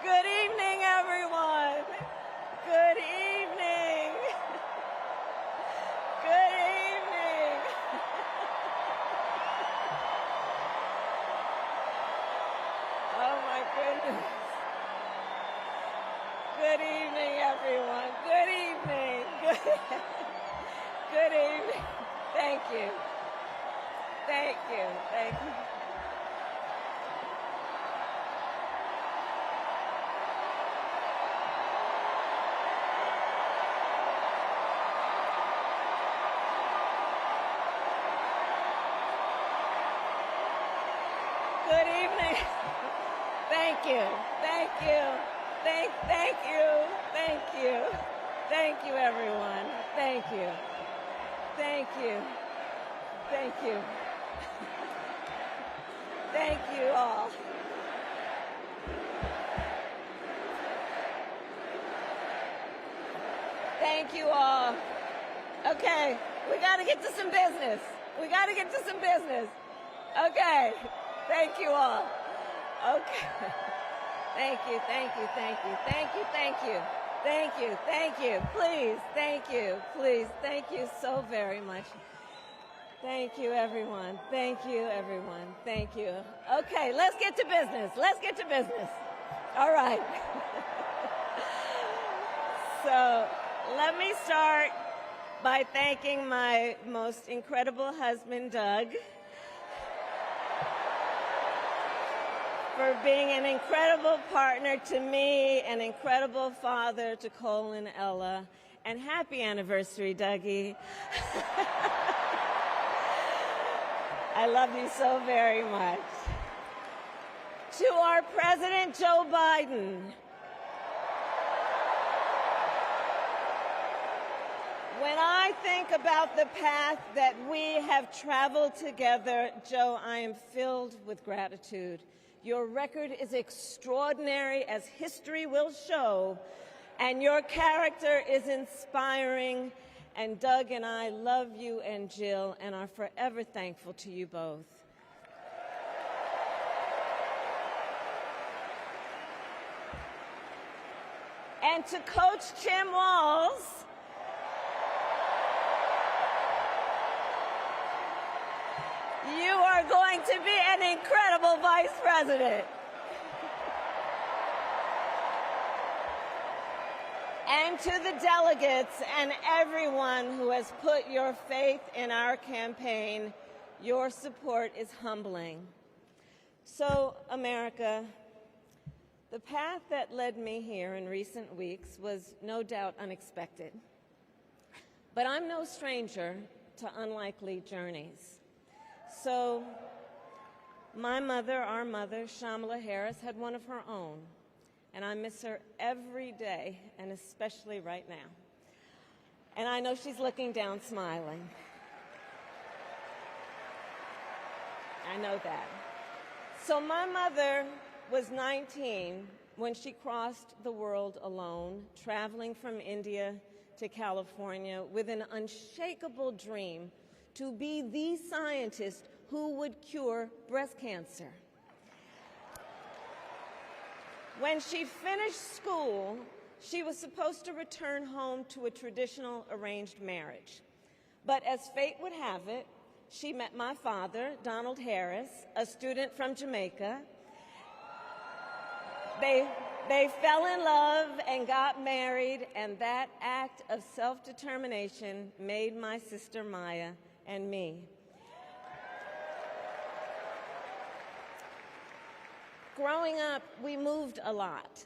Good evening, everyone. Good evening. Good evening. Oh, my goodness. Good evening, everyone. Good evening. Good evening. Thank you. Thank you. Thank you. Good evening. Thank you. Thank you. Thank you. Thank you. Thank you, everyone. Thank you. Thank you. Thank you. Thank you all. Thank you all. Okay, we got to get to some business. We got to get to some business. Okay. Thank you all. Okay. Thank you, thank you, thank you, thank you, thank you, thank you, thank you. Please, thank you, please, thank you so very much. Thank you, everyone. Thank you, everyone. Thank you. Okay, let's get to business. Let's get to business. All right. So let me start by thanking my most incredible husband, Doug, for being an incredible partner to me, an incredible father to Cole and Ella, and happy anniversary, Dougie. I love you so very much. To our President Joe Biden, when I think about the path that we have traveled together, Joe, I am filled with gratitude. Your record is extraordinary, as history will show, and your character is inspiring. And Doug and I love you and Jill and are forever thankful to you both. And to Coach Tim Walz, you are going to be an incredible vice president. And to the delegates and everyone who has put your faith in our campaign, your support is humbling. So, America, the path that led me here in recent weeks was no doubt unexpected. But I'm no stranger to unlikely journeys. So my mother, our mother, Kamala Harris, had one of her own, and I miss her every day, and especially right now. And I know she's looking down smiling. I know that. So my mother was 19 when she crossed the world alone, traveling from India to California with an unshakable dream to be the scientist who would cure breast cancer. When she finished school, she was supposed to return home to a traditional arranged marriage. But as fate would have it, she met my father, Donald Harris, a student from Jamaica. They fell in love and got married, and that act of self-determination made my sister Maya and me. Growing up, we moved a lot.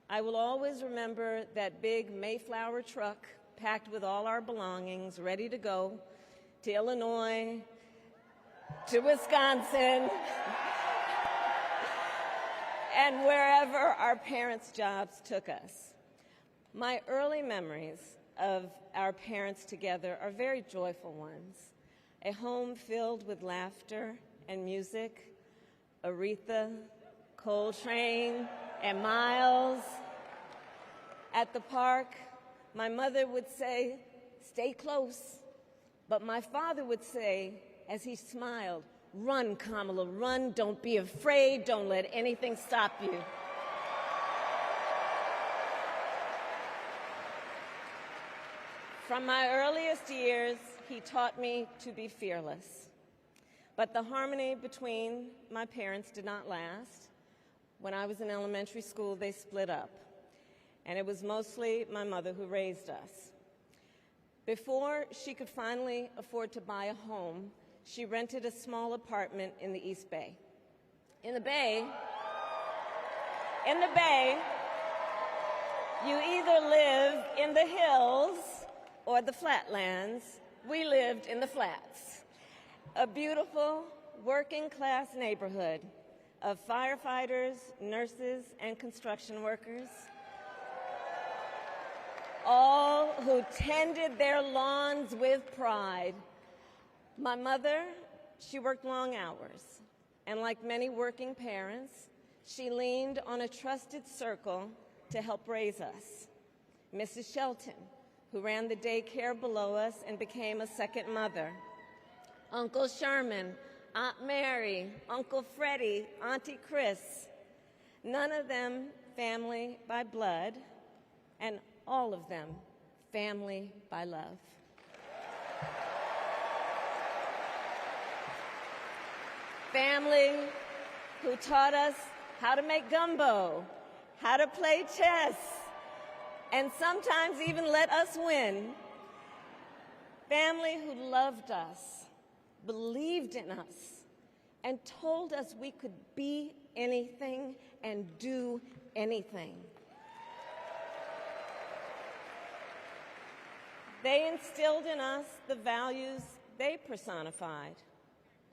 I will always remember that big Mayflower truck packed with all our belongings, ready to go to Illinois, to Wisconsin, and wherever our parents' jobs took us. My early memories of our parents together are very joyful ones. A home filled with laughter and music, Aretha, Coltrane, and Miles. At the park, my mother would say, "Stay close." But my father would say, as he smiled, "Run, Kamala, run. Don't be afraid. Don't let anything stop you." From my earliest years, he taught me to be fearless. But the harmony between my parents did not last. When I was in elementary school, they split up, and it was mostly my mother who raised us. Before she could finally afford to buy a home, she rented a small apartment in the East Bay. In the Bay, you either live in the hills or the flatlands. We lived in the flats, a beautiful working-class neighborhood of firefighters, nurses, and construction workers, all who tended their lawns with pride. My mother, she worked long hours, and like many working parents, she leaned on a trusted circle to help raise us. Mrs. Shelton, who ran the daycare below us and became a second mother. Uncle Sherman, Aunt Mary, Uncle Freddie, Auntie Chris. None of them family by blood, and all of them family by love. Family who taught us how to make gumbo, how to play chess, and sometimes even let us win. Family who loved us, believed in us, and told us we could be anything and do anything. They instilled in us the values they personified: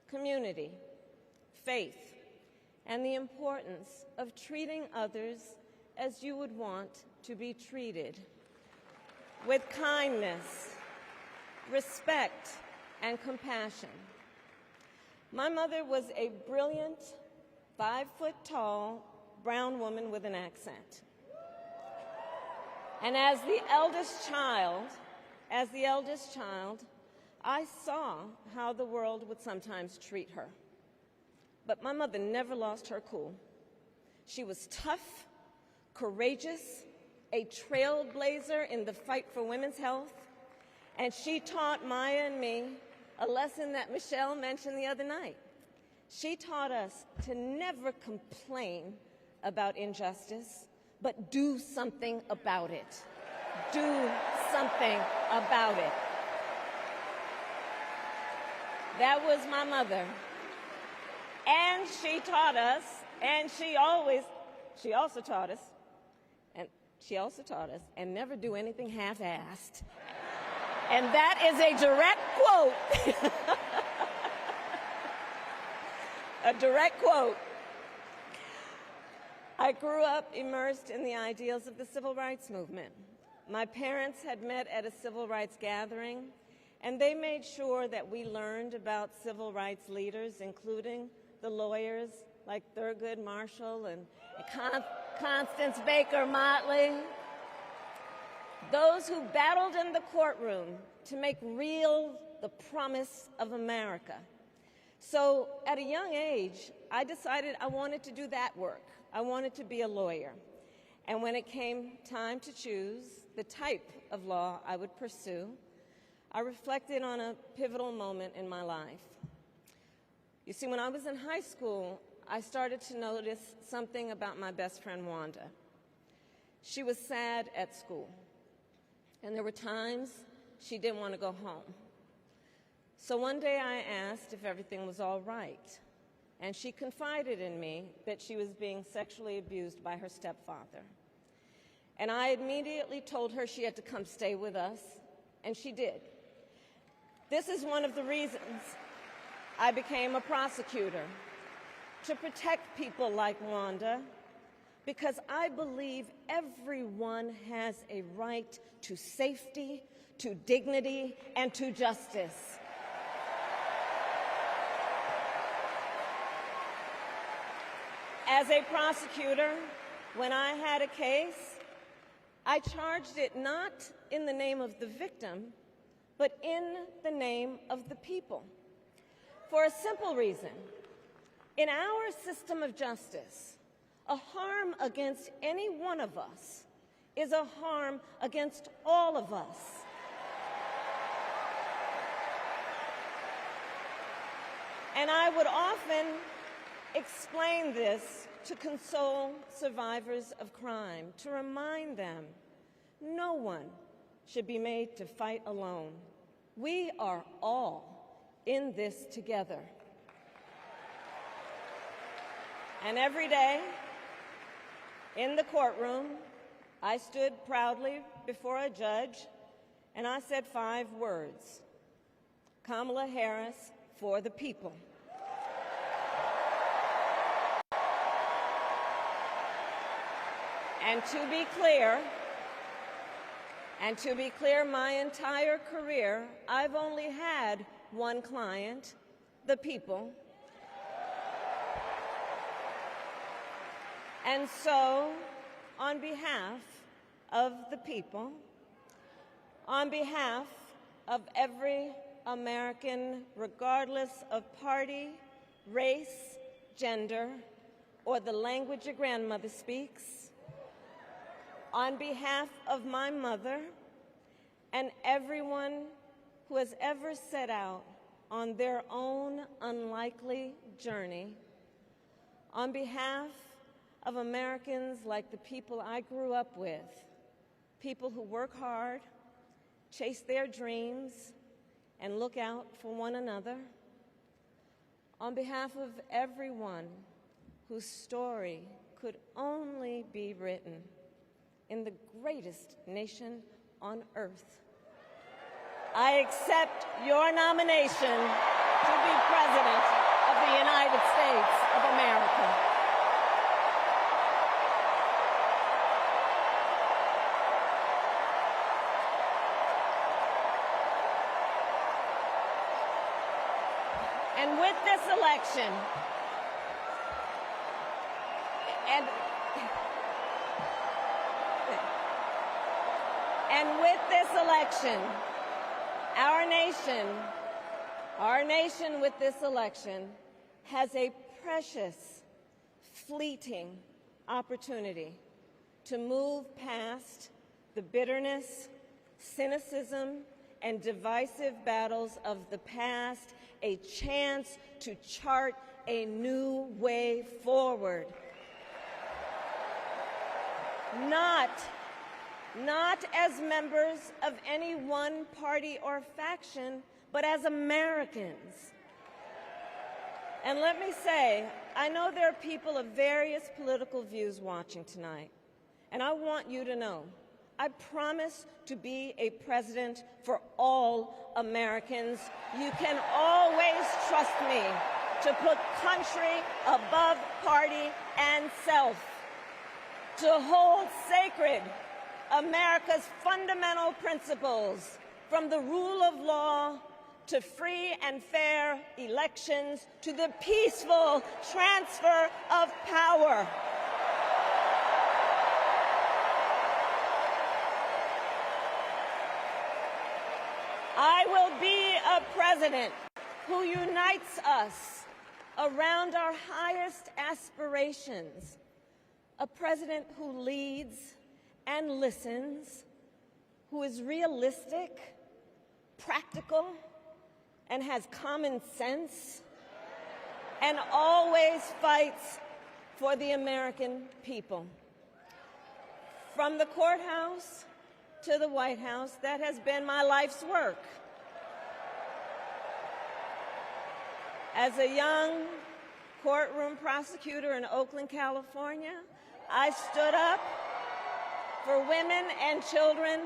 community, faith, and the importance of treating others as you would want to be treated, with kindness, respect, and compassion. My mother was a brilliant, 5-foot-tall, brown woman with an accent. And as the eldest child, I saw how the world would sometimes treat her. But my mother never lost her cool. She was tough, courageous, a trailblazer in the fight for women's health, and she taught Maya and me a lesson that Michelle mentioned the other night. She taught us to never complain about injustice, but do something about it. Do something about it. That was my mother. And she taught us, and she also taught us, and never do anything half-assed. And that is a direct quote. A direct quote. I grew up immersed in the ideals of the civil rights movement. My parents had met at a civil rights gathering, and they made sure that we learned about civil rights leaders, including the lawyers like Thurgood Marshall and Constance Baker Motley, those who battled in the courtroom to make real the promise of America. So at a young age, I decided I wanted to do that work. I wanted to be a lawyer. And when it came time to choose the type of law I would pursue, I reflected on a pivotal moment in my life. You see, when I was in high school, I started to notice something about my best friend, Wanda. She was sad at school, and there were times she didn't want to go home. So one day I asked if everything was all right, and she confided in me that she was being sexually abused by her stepfather. And I immediately told her she had to come stay with us, and she did. This is one of the reasons I became a prosecutor, to protect people like Wanda, because I believe everyone has a right to safety, to dignity, and to justice. As a prosecutor, when I had a case, I charged it not in the name of the victim, but in the name of the people. For a simple reason. In our system of justice, a harm against any one of us is a harm against all of us. And I would often explain this to console survivors of crime, to remind them no one should be made to fight alone. We are all in this together. And every day in the courtroom, I stood proudly before a judge and I said 5 words: Kamala Harris for the people. And to be clear, my entire career, I've only had one client, the people. And so, on behalf of the people, on behalf of every American, regardless of party, race, gender, or the language your grandmother speaks, on behalf of my mother and everyone who has ever set out on their own unlikely journey, on behalf of Americans like the people I grew up with, people who work hard, chase their dreams, and look out for one another, on behalf of everyone whose story could only be written in the greatest nation on earth, I accept your nomination to be President of the United States of America. And with this election, our nation with this election has a precious, fleeting opportunity to move past the bitterness, cynicism, and divisive battles of the past, a chance to chart a new way forward. Not as members of any one party or faction, but as Americans. And let me say, I know there are people of various political views watching tonight, and I want you to know, I promise to be a president for all Americans. You can always trust me to put country above party and self, to hold sacred America's fundamental principles, from the rule of law to free and fair elections to the peaceful transfer of power. I will be a president who unites us around our highest aspirations, a president who leads and listens, who is realistic, practical, and has common sense, and always fights for the American people. From the courthouse to the White House, that has been my life's work. As a young courtroom prosecutor in Oakland, California, I stood up for women and children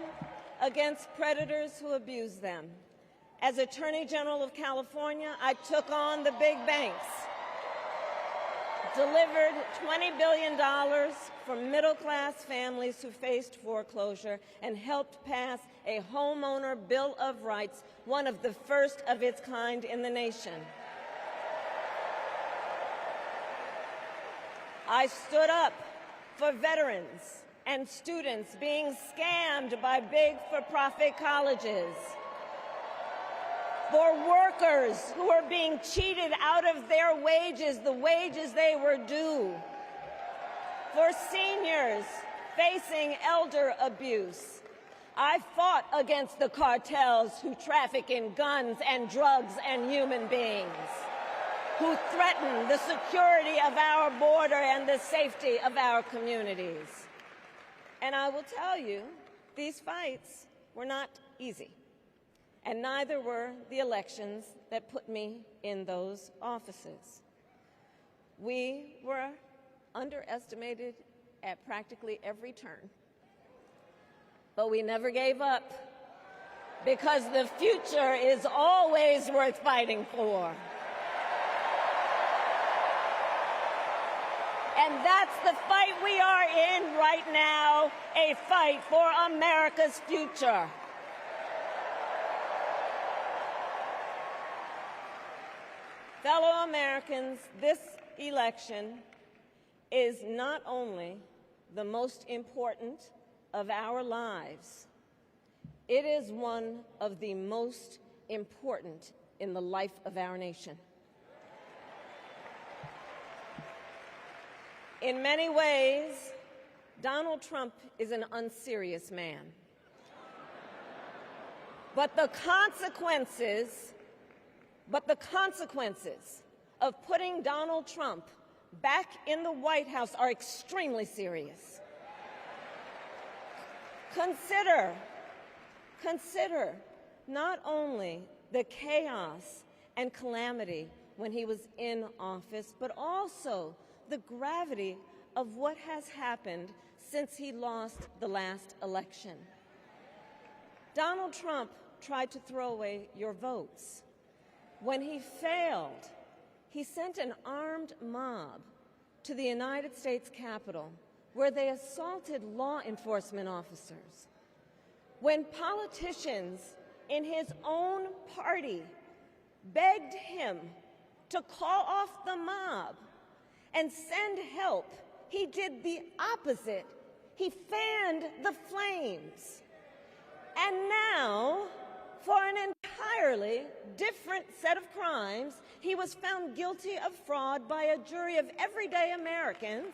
against predators who abuse them. As Attorney General of California, I took on the big banks, delivered $20 billion for middle-class families who faced foreclosure, and helped pass a homeowner Bill of Rights, one of the first of its kind in the nation. I stood up for veterans and students being scammed by big for-profit colleges, for workers who are being cheated out of their wages, the wages they were due, for seniors facing elder abuse. I fought against the cartels who traffic in guns and drugs and human beings. who threaten the security of our border and the safety of our communities. And I will tell you, these fights were not easy, and neither were the elections that put me in those offices. We were underestimated at practically every turn, but we never gave up, because the future is always worth fighting for. And that's the fight we are in right now, a fight for America's future. Fellow Americans, this election is not only the most important of our lives, it is one of the most important in the life of our nation. In many ways, Donald Trump is an unserious man. But the consequences of putting Donald Trump back in the White House are extremely serious. Consider not only the chaos and calamity when he was in office, but also the gravity of what has happened since he lost the last election. Donald Trump tried to throw away your votes. When he failed, he sent an armed mob to the United States Capitol, where they assaulted law enforcement officers. When politicians in his own party begged him to call off the mob and send help, he did the opposite. He fanned the flames. And now, for an entirely different set of crimes, he was found guilty of fraud by a jury of everyday Americans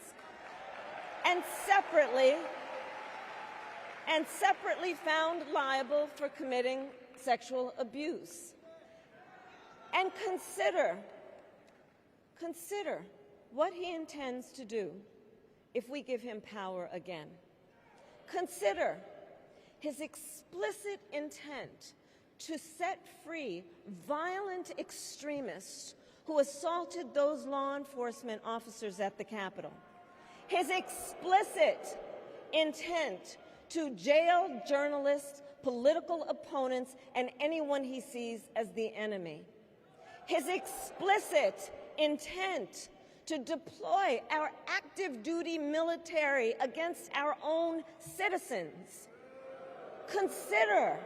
and separately found liable for committing sexual abuse. And consider what he intends to do if we give him power again. Consider his explicit intent to set free violent extremists who assaulted those law enforcement officers at the Capitol. His explicit intent to jail journalists, political opponents, and anyone he sees as the enemy. His explicit intent to deploy our active duty military against our own citizens. Consider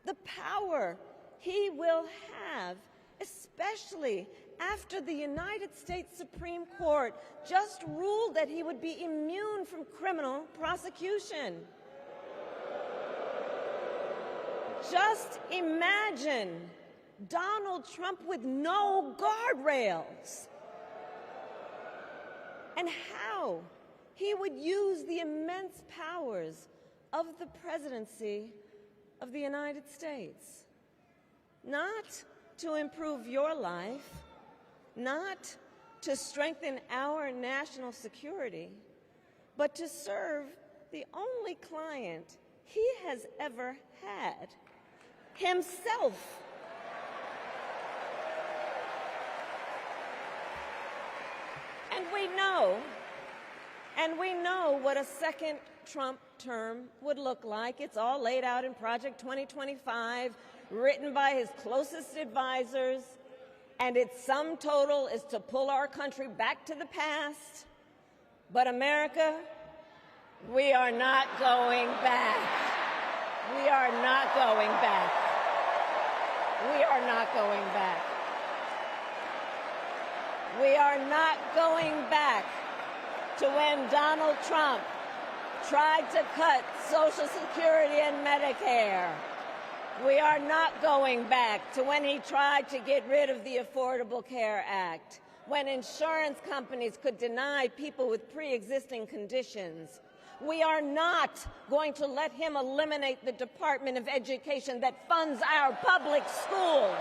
the power he will have, especially after the United States Supreme Court just ruled that he would be immune from criminal prosecution. Just imagine Donald Trump with no guardrails, and how he would use the immense powers of the presidency of the United States, not to improve your life, not to strengthen our national security, but to serve the only client he has ever had, himself. And we know what a second Trump term would look like. It's all laid out in Project 2025, written by his closest advisors, and its sum total is to pull our country back to the past. But America, we are not going back. We are not going back. We are not going back. We are not going back to when Donald Trump tried to cut Social Security and Medicare. We are not going back to when he tried to get rid of the Affordable Care Act, when insurance companies could deny people with pre-existing conditions. We are not going to let him eliminate the Department of Education that funds our public schools.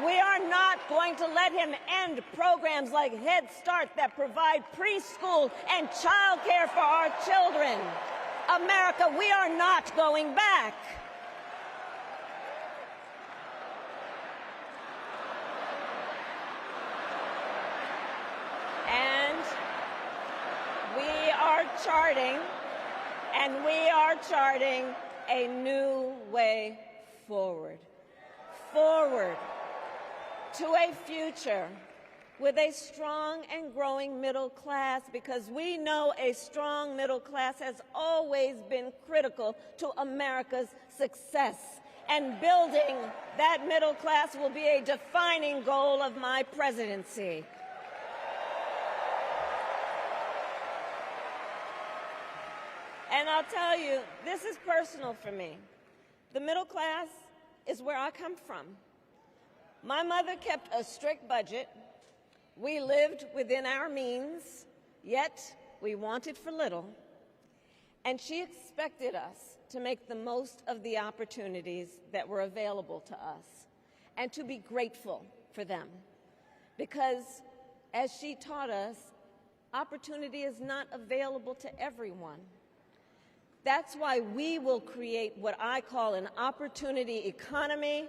We are not going to let him end programs like Head Start that provide preschool and child care for our children. America, we are not going back. And we are charting a new way forward. Forward to a future with a strong and growing middle class, because we know a strong middle class has always been critical to America's success. And building that middle class will be a defining goal of my presidency. And I'll tell you, this is personal for me. The middle class is where I come from. My mother kept a strict budget. We lived within our means, yet we wanted for little. And she expected us to make the most of the opportunities that were available to us and to be grateful for them. Because, as she taught us, opportunity is not available to everyone. That's why we will create what I call an opportunity economy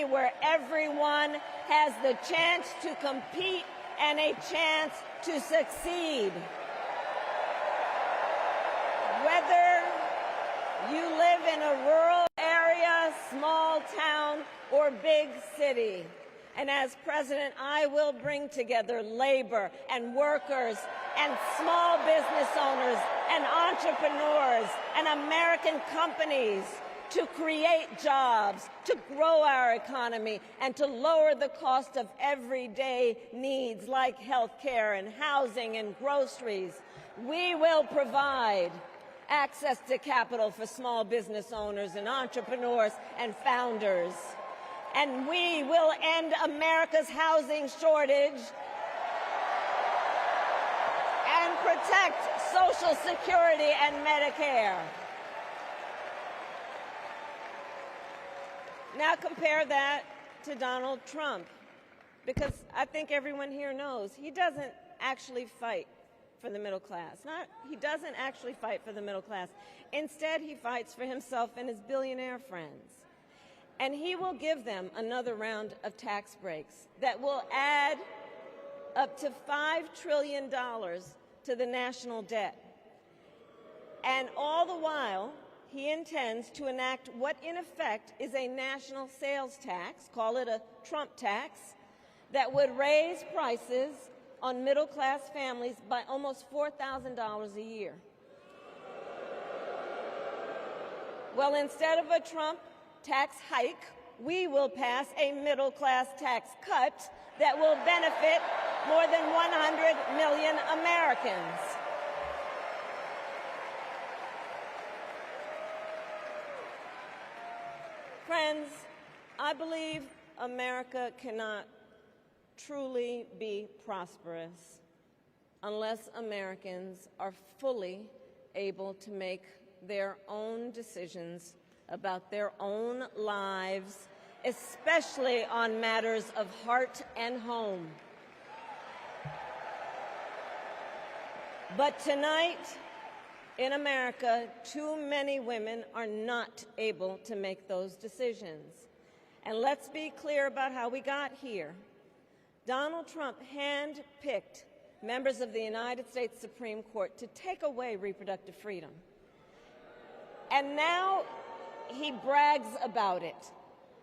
where everyone has the chance to compete and a chance to succeed. Whether you live in a rural area, small town, or big city. And as president, I will bring together labor and workers and small business owners and entrepreneurs and American companies to create jobs, to grow our economy, and to lower the cost of everyday needs like health care and housing and groceries. We will provide access to capital for small business owners and entrepreneurs and founders. And we will end America's housing shortage and protect Social Security and Medicare. Now compare that to Donald Trump, because I think everyone here knows he doesn't actually fight for the middle class. He doesn't actually fight for the middle class. Instead, he fights for himself and his billionaire friends. And he will give them another round of tax breaks that will add up to $5 trillion to the national debt. And all the while, he intends to enact what in effect is a national sales tax, call it a Trump tax, that would raise prices on middle-class families by almost $4,000 a year. Well, instead of a Trump tax hike, we will pass a middle-class tax cut that will benefit more than 100 million Americans. Friends, I believe America cannot truly be prosperous unless Americans are fully able to make their own decisions about their own lives, especially on matters of heart and home. But tonight, in America, too many women are not able to make those decisions. And let's be clear about how we got here. Donald Trump handpicked members of the United States Supreme Court to take away reproductive freedom. And now he brags about it.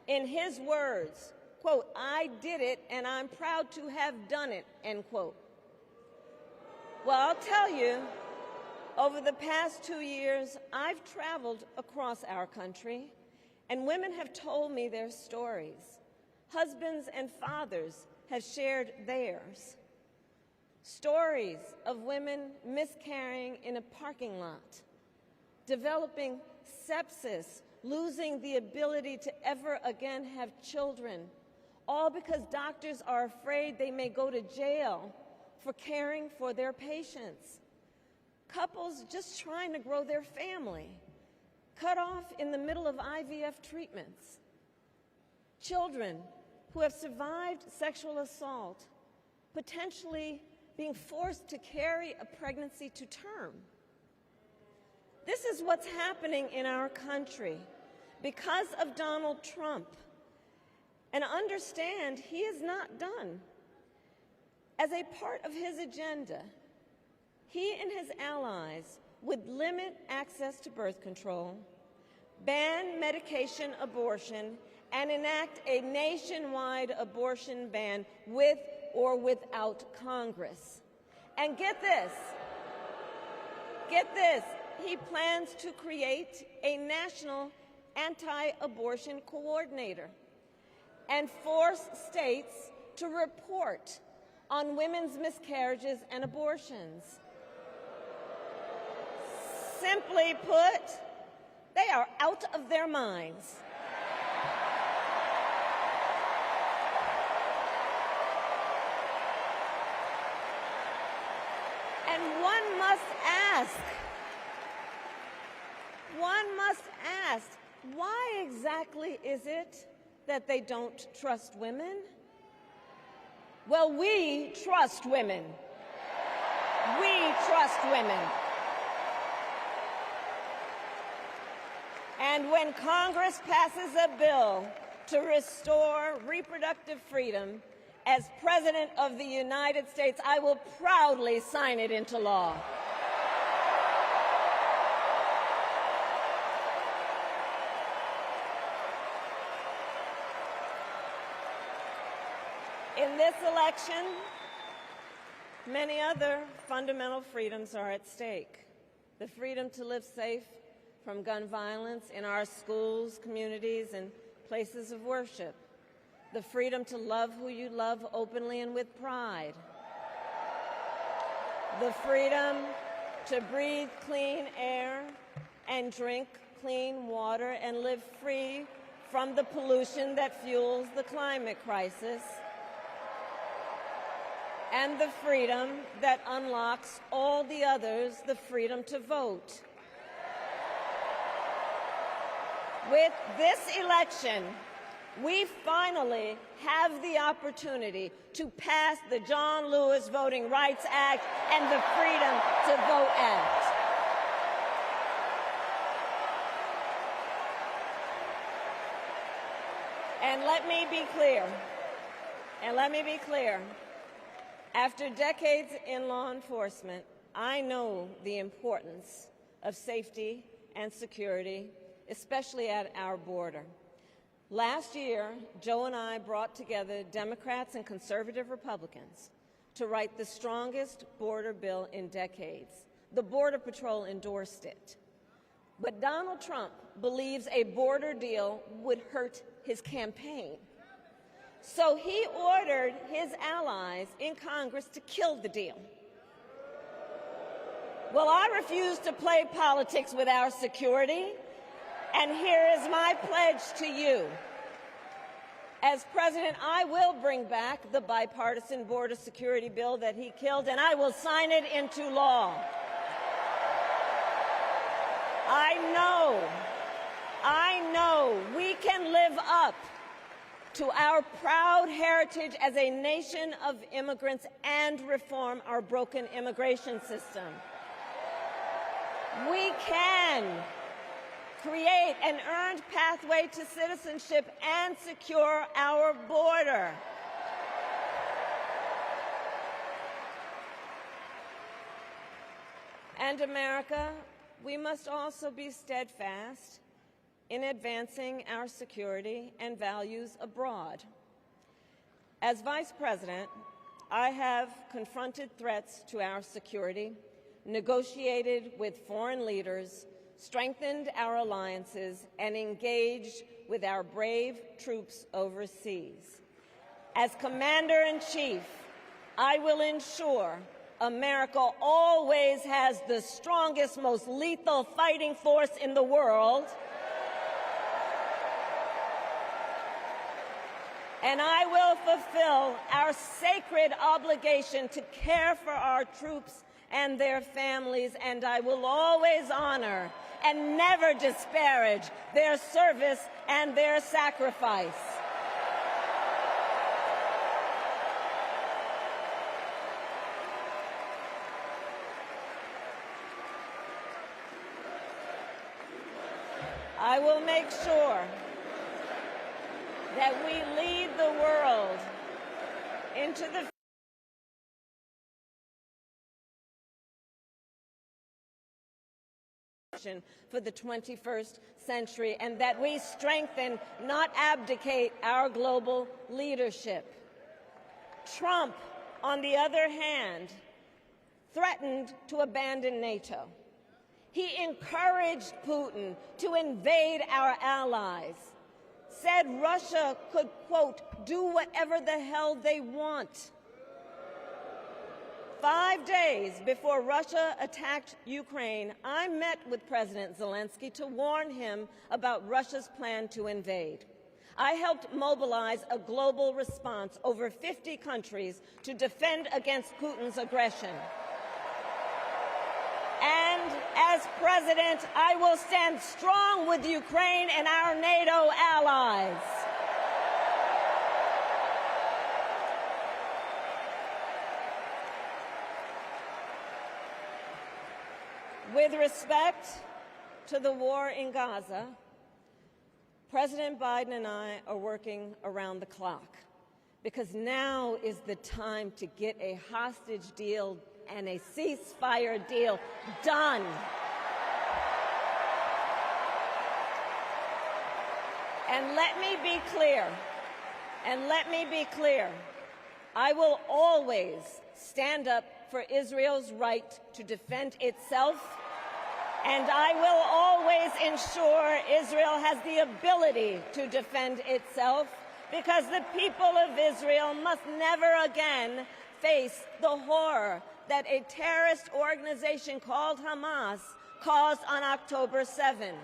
In his words, quote, "I did it and I'm proud to have done it," end quote. Well, I'll tell you, over the past 2 years, I've traveled across our country, and women have told me their stories. Husbands and fathers have shared theirs. Stories of women miscarrying in a parking lot, developing sepsis, losing the ability to ever again have children, all because doctors are afraid they may go to jail for caring for their patients. Couples just trying to grow their family, cut off in the middle of IVF treatments. children who have survived sexual assault, potentially being forced to carry a pregnancy to term. This is what's happening in our country because of Donald Trump. And understand, he is not done. As a part of his agenda, he and his allies would limit access to birth control, ban medication abortion, and enact a nationwide abortion ban with or without Congress. And get this, he plans to create a national anti-abortion coordinator and force states to report on women's miscarriages and abortions. Simply put, they are out of their minds. And one must ask, why exactly is it that they don't trust women? Well, we trust women. We trust women. And when Congress passes a bill to restore reproductive freedom, as President of the United States, I will proudly sign it into law. In this election, many other fundamental freedoms are at stake. The freedom to live safe from gun violence in our schools, communities, and places of worship. The freedom to love who you love openly and with pride. The freedom to breathe clean air and drink clean water and live free from the pollution that fuels the climate crisis. And the freedom that unlocks all the others, the freedom to vote. With this election, we finally have the opportunity to pass the John Lewis Voting Rights Act and the Freedom to Vote Act. And let me be clear, after decades in law enforcement, I know the importance of safety and security, especially at our border. Last year, Joe and I brought together Democrats and conservative Republicans to write the strongest border bill in decades. The Border Patrol endorsed it. But Donald Trump believes a border deal would hurt his campaign. So he ordered his allies in Congress to kill the deal. Well, I refuse to play politics with our security. And here is my pledge to you. As president, I will bring back the bipartisan border security bill that he killed, and I will sign it into law. I know we can live up to our proud heritage as a nation of immigrants and reform our broken immigration system. We can create an earned pathway to citizenship and secure our border. And America, we must also be steadfast in advancing our security and values abroad. As Vice President, I have confronted threats to our security, negotiated with foreign leaders, strengthened our alliances, and engaged with our brave troops overseas. As Commander-in-Chief, I will ensure America always has the strongest, most lethal fighting force in the world, and I will fulfill our sacred obligation to care for our troops and their families, and I will always honor and never disparage their service and their sacrifice. I will make sure that we lead the world into the for the 21st century, and that we strengthen, not abdicate, our global leadership. Trump, on the other hand, threatened to abandon NATO. He encouraged Putin to invade our allies, said Russia could, quote, do whatever the hell they want. 5 days before Russia attacked Ukraine, I met with President Zelensky to warn him about Russia's plan to invade. I helped mobilize a global response, over 50 countries, to defend against Putin's aggression. And as president, I will stand strong with Ukraine and our NATO allies. With respect to the war in Gaza, President Biden and I are working around the clock, because now is the time to get a hostage deal and a ceasefire deal done. And let me be clear, I will always stand up for Israel's right to defend itself, and I will always ensure Israel has the ability to defend itself, because the people of Israel must never again face the horror that a terrorist organization called Hamas caused on October 7,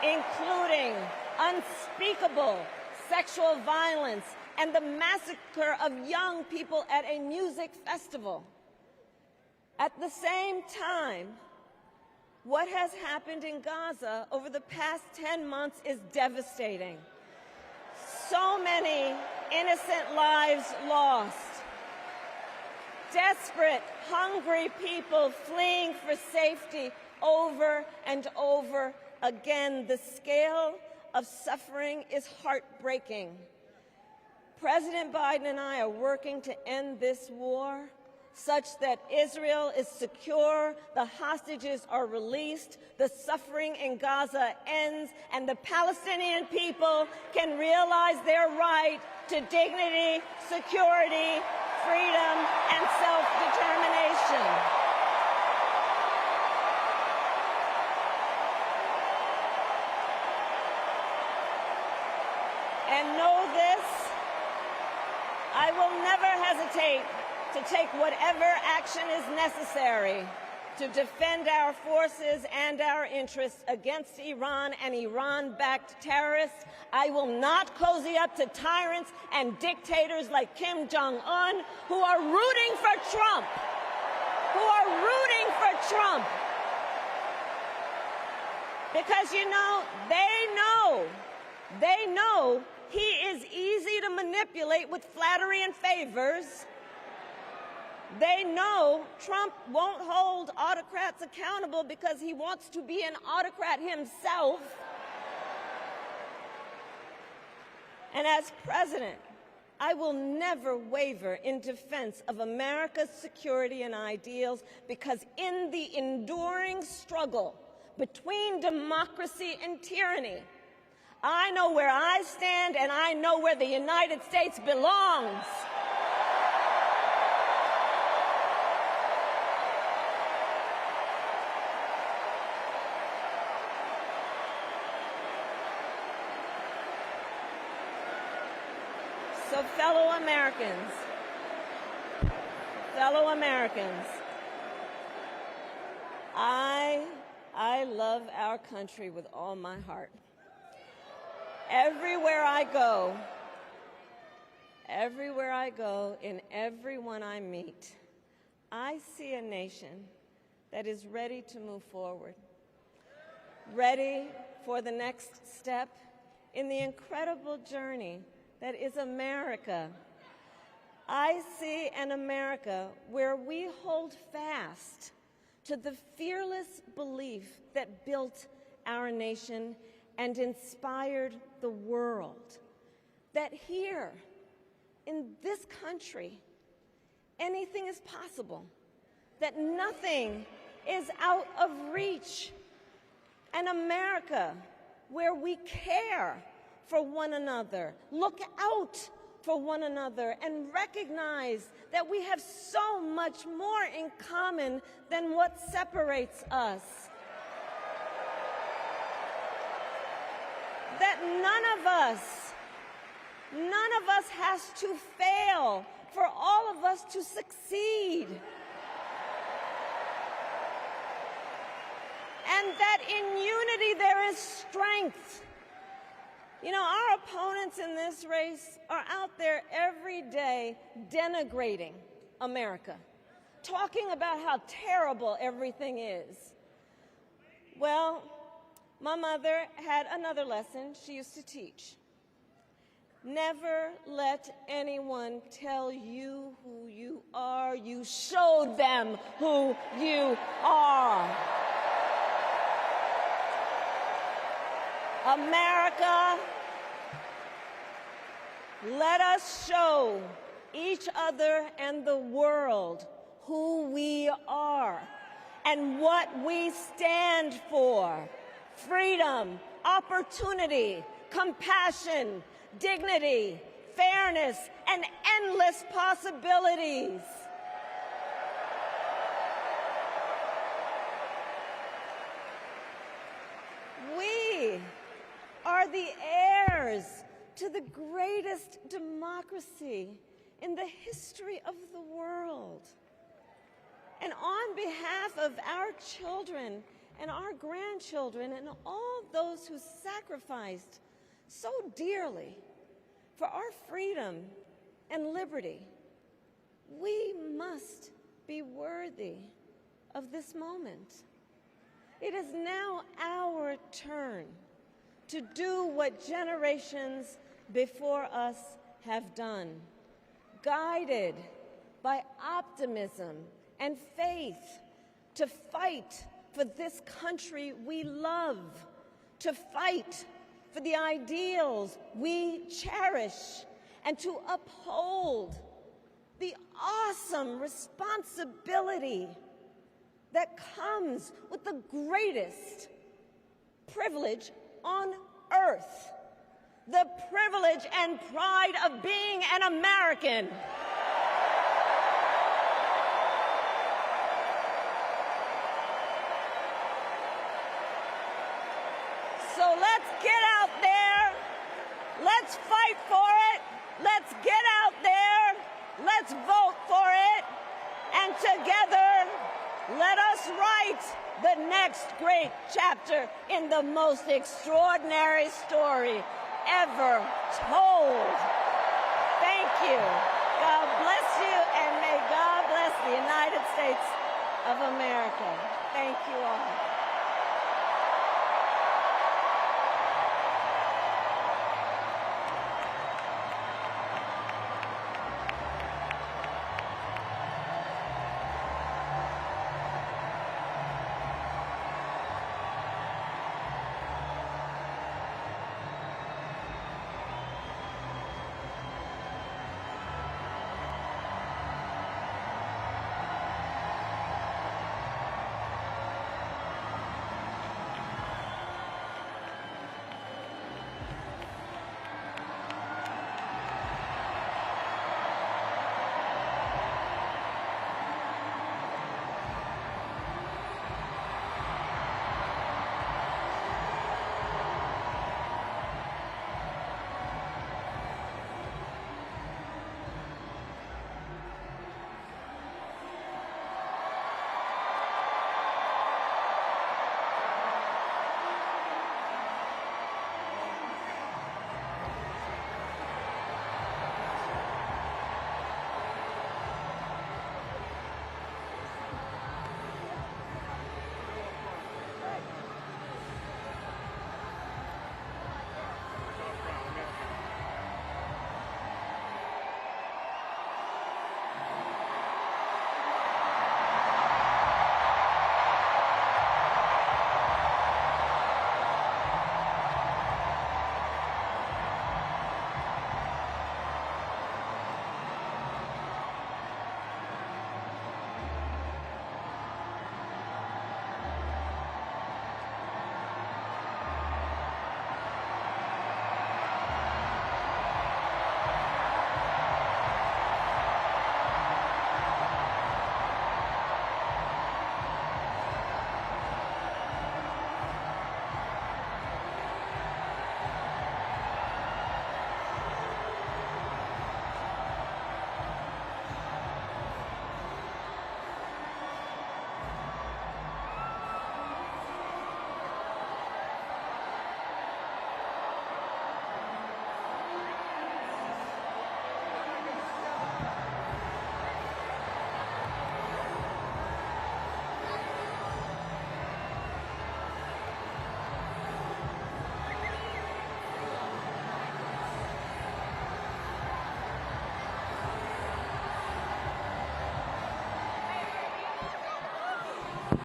including unspeakable sexual violence and the massacre of young people at a music festival. At the same time, what has happened in Gaza over the past 10 months is devastating. So many innocent lives lost. Desperate, hungry people fleeing for safety over and over again. The scale of suffering is heartbreaking. President Biden and I are working to end this war such that Israel is secure, the hostages are released, the suffering in Gaza ends, and the Palestinian people can realize their right to dignity, security, freedom, and self-determination. And know this, I will never hesitate to take whatever action is necessary to defend our forces and our interests against Iran and Iran-backed terrorists. I will not cozy up to tyrants and dictators like Kim Jong-un, who are rooting for Trump, Because, you know, they know he is easy to manipulate with flattery and favors. They know Trump won't hold autocrats accountable because he wants to be an autocrat himself. And as president, I will never waver in defense of America's security and ideals, because in the enduring struggle between democracy and tyranny, I know where I stand and I know where the United States belongs. So fellow Americans, I love our country with all my heart. Everywhere I go, in everyone I meet, I see a nation that is ready to move forward, ready for the next step in the incredible journey that is America. I see an America where we hold fast to the fearless belief that built our nation and inspired the world, that here in this country, anything is possible, that nothing is out of reach. An America where we care for one another, look out for one another, and recognize that we have so much more in common than what separates us. That none of us has to fail for all of us to succeed. And that in unity there is strength. You know, our opponents in this race are out there every day denigrating America, talking about how terrible everything is. Well, my mother had another lesson she used to teach. Never let anyone tell you who you are. You show them who you are. America, let us show each other and the world who we are and what we stand for. Freedom, opportunity, compassion, dignity, fairness, and endless possibilities. We are the heirs to the greatest democracy in the history of the world. And on behalf of our children and our grandchildren and all those who sacrificed so dearly for our freedom and liberty, we must be worthy of this moment. It is now our turn to do what generations before us have done, guided by optimism and faith, to fight for this country we love, to fight for the ideals we cherish, and to uphold the awesome responsibility that comes with the greatest privilege on earth, the privilege and pride of being an American. So let's get out there, let's fight for it, let's get out there, let's vote for it, and together let us write the next great chapter in the most extraordinary story ever told. Thank you. God bless you, and may God bless the United States of America. Thank you all.